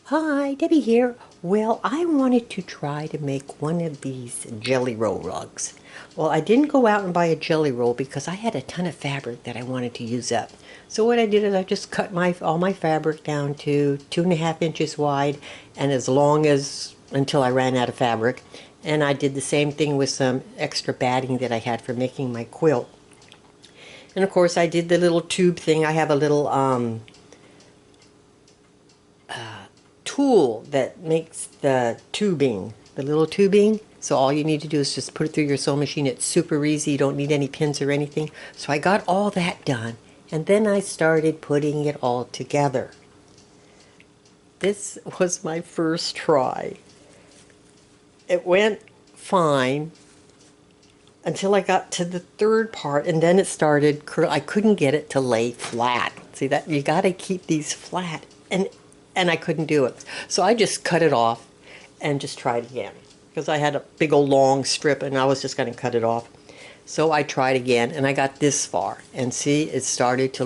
Hi, Debbie here. Well, I wanted to try to make one of these jelly roll rugs. Well, I didn't go out and buy a jelly roll because I had a ton of fabric that I wanted to use up. So what I did is I just cut all my fabric down to 2.5 inches wide and as long as until I ran out of fabric. And I did the same thing with some extra batting that I had for making my quilt. And of course I did the little tube thing. I have a little tool that makes the tubing, the little tubing. So all you need to do is just put it through your sewing machine. It's super easy. You don't need any pins or anything. So I got all that done. And then I started putting it all together. This was my first try. It went fine until I got to the third part, and then it started I couldn't get it to lay flat. See that? You got to keep these flat. And I couldn't do it. So I just cut it off and just tried again. Because I had a big old long strip and I was just going to cut it off. So I tried again and I got this far. And see, it started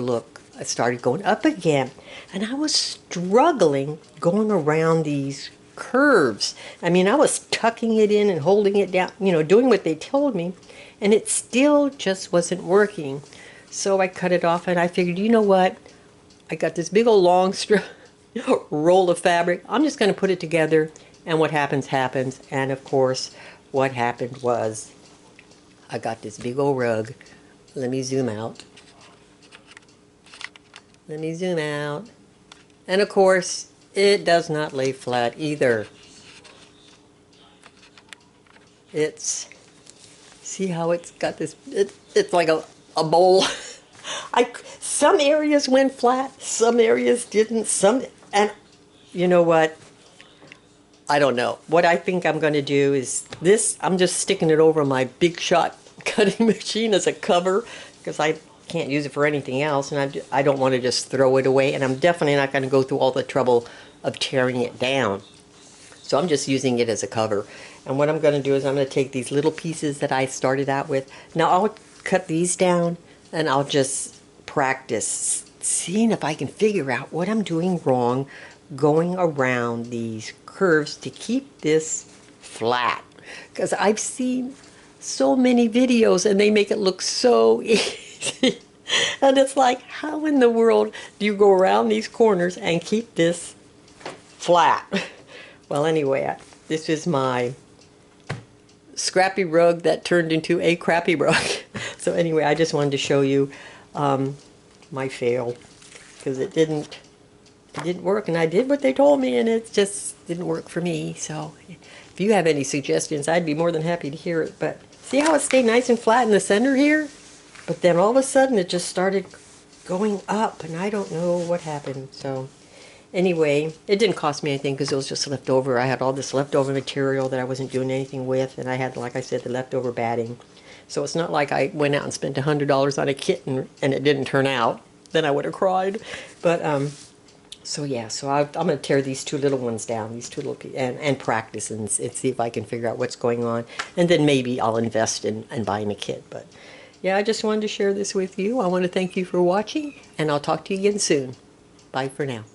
going up again. And I was struggling going around these curves. I mean, I was tucking it in and holding it down, doing what they told me. And it still just wasn't working. So I cut it off and I figured, you know what? I got this big old long strip. Roll of fabric. I'm just going to put it together and what happens happens. And of course what happened was I got this big old rug. Let me zoom out. Let me zoom out. And of course it does not lay flat either. See how it's got this, it's like a bowl. Some areas went flat, some areas didn't, and you know what? I don't know. What I think I'm going to do is this. I'm just sticking it over my Big Shot cutting machine as a cover because I can't use it for anything else, and I don't want to just throw it away, and I'm definitely not going to go through all the trouble of tearing it down. So I'm just using it as a cover. And what I'm going to do is I'm going to take these little pieces that I started out with. Now I'll cut these down and I'll just practice seeing if I can figure out what I'm doing wrong going around these curves to keep this flat, because I've seen so many videos and they make it look so easy. And it's like, how in the world do you go around these corners and keep this flat? Well, anyway, this is my scrappy rug that turned into a crappy rug. So anyway, I just wanted to show you my fail, because it didn't work, and I did what they told me and it just didn't work for me. So if you have any suggestions, I'd be more than happy to hear it. But see how it stayed nice and flat in the center here, but then all of a sudden it just started going up and I don't know what happened. So anyway, it didn't cost me anything because it was just left over. I had all this leftover material that I wasn't doing anything with, and I had, like I said, the leftover batting. So it's not like I went out and spent $100 on a kit and it didn't turn out. Then I would have cried. But so yeah, so I'm going to tear these two little ones down, these two little pieces, and practice and see if I can figure out what's going on. And then maybe I'll invest in buying a kit. But yeah, I just wanted to share this with you. I want to thank you for watching, and I'll talk to you again soon. Bye for now.